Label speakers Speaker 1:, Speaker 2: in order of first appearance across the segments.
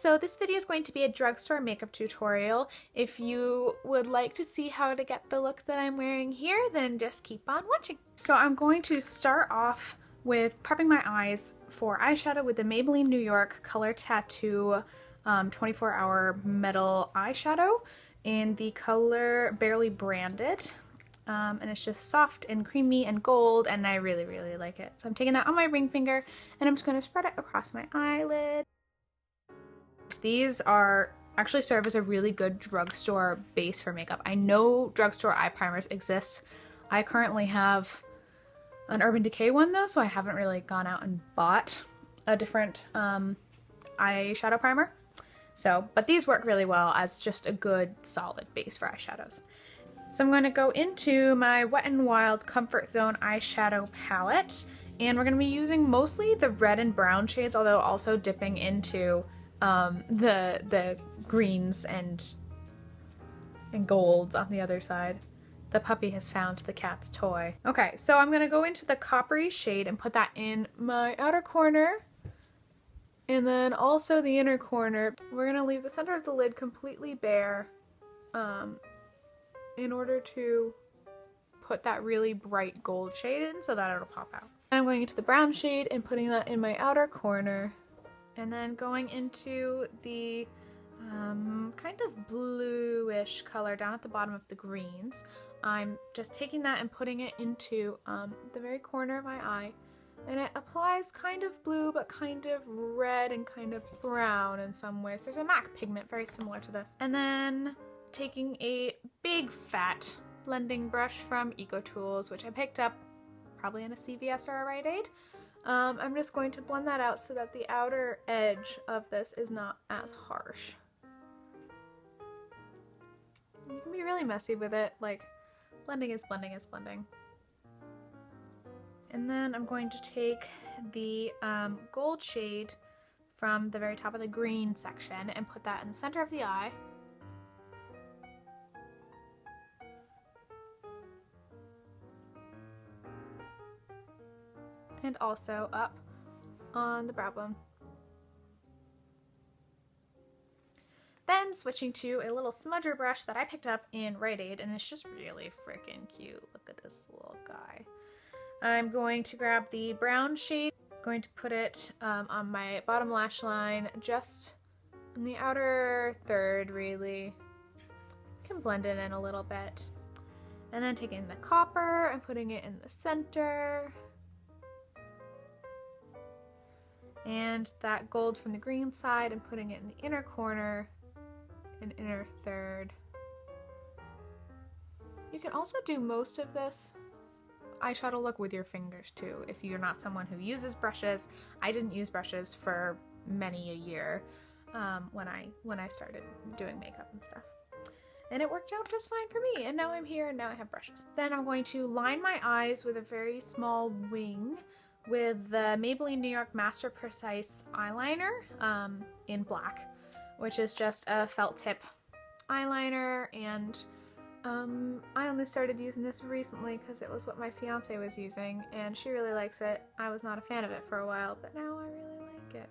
Speaker 1: so this video is going to be a drugstore makeup tutorial. If you would like to see how to get the look that I'm wearing here, then just keep on watching. So I'm going to start off with prepping my eyes for eyeshadow with the Maybelline New York Color Tattoo 24-hour metal eyeshadow in the color Barely Branded. And it's just soft and creamy and gold, and I really, really like it. So I'm taking that on my ring finger, and I'm just going to spread it across my eyelid. These actually serve as a really good drugstore base for makeup. I know drugstore eye primers exist. I currently have an Urban Decay one though, so I haven't really gone out and bought a different eyeshadow primer. But these work really well as just a good solid base for eyeshadows. So I'm going to go into my Wet n Wild Comfort Zone eyeshadow palette, and we're going to be using mostly the red and brown shades, although also dipping into the greens and golds on the other side. The puppy has found the cat's toy. Okay, so I'm going to go into the coppery shade and put that in my outer corner, and then also the inner corner. We're going to leave the center of the lid completely bare in order to put that really bright gold shade in so that it'll pop out. And I'm going into the brown shade and putting that in my outer corner, and then going into the kind of bluish color down at the bottom of the greens. I'm just taking that and putting it into the very corner of my eye, and it applies kind of blue but kind of red and kind of brown in some ways. There's a MAC pigment very similar to this. And then taking a big fat blending brush from EcoTools, which I picked up probably in a CVS or a Rite Aid. I'm just going to blend that out so that the outer edge of this is not as harsh. You can be really messy with it, like blending is blending is blending. And then I'm going to take the gold shade from the very top of the green section and put that in the center of the eye. And also up on the brow bone. Then switching to a little smudger brush that I picked up in Rite Aid, and it's just really freaking cute. Look at this little guy. I'm going to grab the brown shade, going to put it on my bottom lash line, just in the outer third really. You can blend it in a little bit. And then taking the copper and putting it in the center. And that gold from the green side and putting it in the inner corner and inner third. You can also do most of this eyeshadow look with your fingers too, if you're not someone who uses brushes. I didn't use brushes for many a year when I started doing makeup and stuff. And it worked out just fine for me, and now I'm here and now I have brushes. Then I'm going to line my eyes with a very small wing with the Maybelline New York Master Precise eyeliner in black, which is just a felt tip eyeliner, and I only started using this recently because it was what my fiance was using and she really likes it. I was not a fan of it for a while, but now I really like it.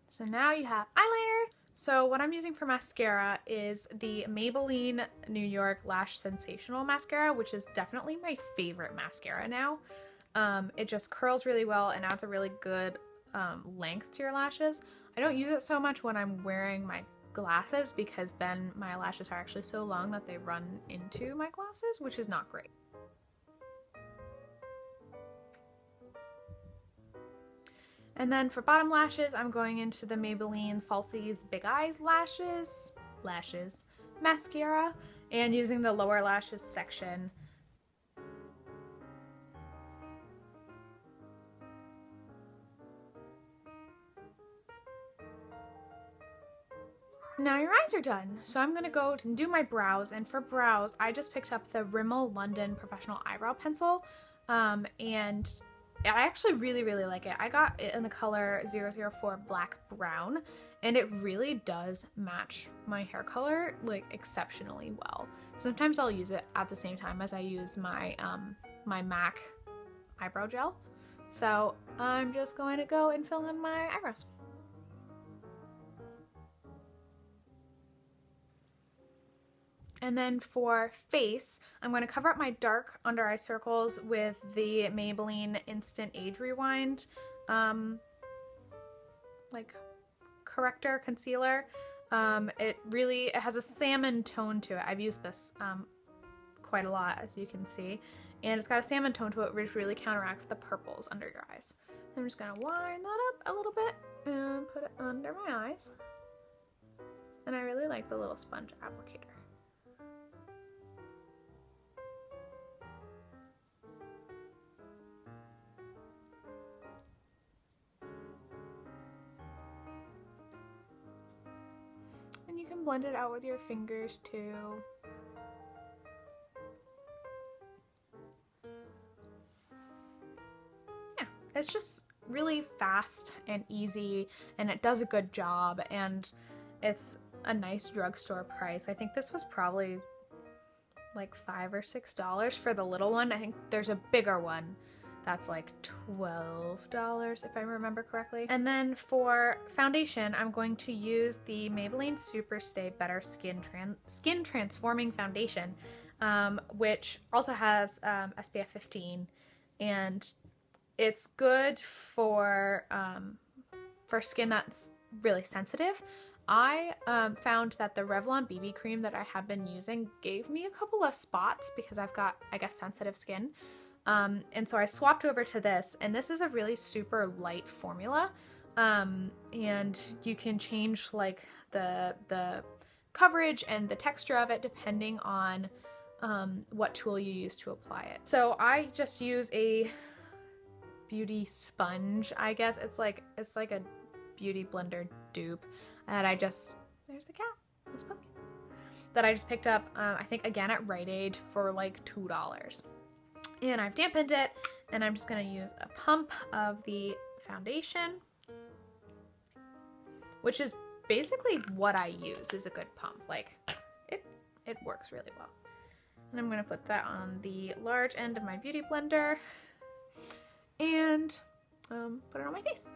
Speaker 1: So now you have eyeliner. So what I'm using for mascara is the Maybelline New York Lash Sensational Mascara, which is definitely my favorite mascara now. It just curls really well and adds a really good length to your lashes. I don't use it so much when I'm wearing my glasses because then my lashes are actually so long that they run into my glasses, which is not great. And then for bottom lashes, I'm going into the Maybelline Falsies Big Eyes Lashes mascara and using the lower lashes section. Now your eyes are done, so I'm going to go and do my brows, and for brows I just picked up the Rimmel London Professional Eyebrow Pencil, and I actually really like it. I got it in the color 004 Black Brown, and it really does match my hair color like exceptionally well. Sometimes I'll use it at the same time as I use my my MAC eyebrow gel. So I'm just going to go and fill in my eyebrows. And then for face, I'm going to cover up my dark under eye circles with the Maybelline Instant Age Rewind like corrector concealer. It has a salmon tone to it. I've used this quite a lot, as you can see, and it's got a salmon tone to it, which really counteracts the purples under your eyes. I'm just gonna line that up a little bit and put it under my eyes. And I really like the little sponge applicator. And you can blend it out with your fingers too. Yeah, it's just really fast and easy, and it does a good job, and it's a nice drugstore price. I think this was probably like $5 or $6 for the little one. I think there's a bigger one that's like $12 if I remember correctly. And then for foundation, I'm going to use the Maybelline Super Stay Better Skin Transforming Foundation, which also has SPF 15, and it's good for skin that's really sensitive. I found that the Revlon BB cream that I have been using gave me a couple of spots because I've got, I guess, sensitive skin. And so I swapped over to this, and this is a really super light formula. And you can change like the coverage and the texture of it depending on what tool you use to apply it. So I just use a beauty sponge, I guess. It's like a beauty blender dupe that I just, there's the cat, it's puppy, that I just picked up, I think again at Rite Aid for like $2. And I've dampened it, and I'm just gonna use a pump of the foundation, which is basically what I use, is a good pump. Like, it works really well. And I'm gonna put that on the large end of my beauty blender and put it on my face.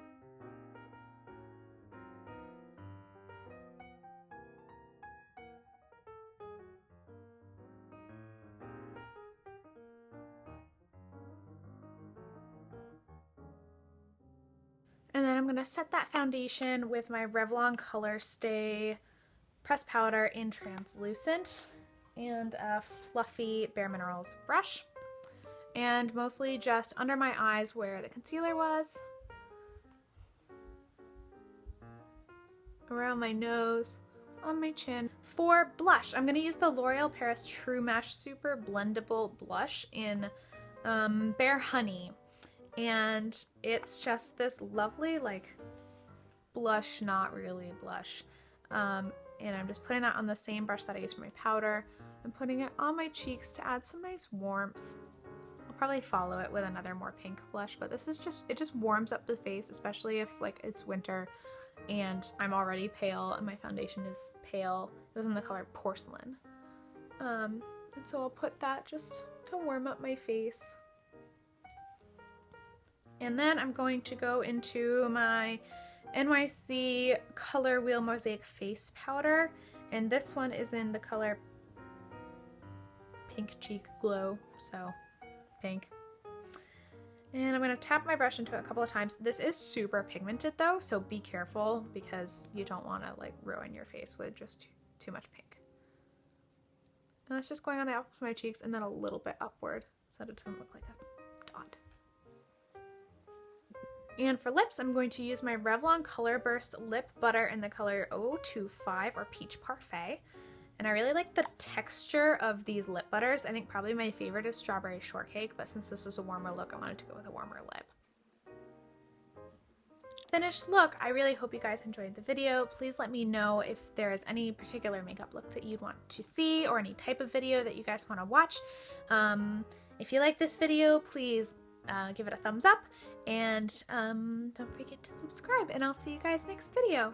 Speaker 1: And then I'm going to set that foundation with my Revlon Color Stay Press Powder in Translucent and a fluffy Bare Minerals brush. And mostly just under my eyes where the concealer was, around my nose, on my chin. For blush, I'm going to use the L'Oreal Paris True Match Super Blendable Blush in Bare Honey. And it's just this lovely, like, blush, not really blush. And I'm just putting that on the same brush that I used for my powder. I'm putting it on my cheeks to add some nice warmth. I'll probably follow it with another more pink blush, but this is just, it just warms up the face, especially if, like, it's winter and I'm already pale and my foundation is pale. It was in the color Porcelain. And so I'll put that just to warm up my face. And then I'm going to go into my NYC Color Wheel Mosaic Face Powder. And this one is in the color Pink Cheek Glow, so pink. And I'm going to tap my brush into it a couple of times. This is super pigmented though, so be careful because you don't want to like ruin your face with just too much pink. And that's just going on the outside of my cheeks and then a little bit upward so that it doesn't look like a dot. And for lips, I'm going to use my Revlon Color Burst Lip Butter in the color 025 or Peach Parfait. And I really like the texture of these lip butters. I think probably my favorite is Strawberry Shortcake, but since this was a warmer look, I wanted to go with a warmer lip. Finished look. I really hope you guys enjoyed the video. Please let me know if there is any particular makeup look that you'd want to see or any type of video that you guys want to watch. If you like this video, please give it a thumbs up and don't forget to subscribe, and I'll see you guys next video.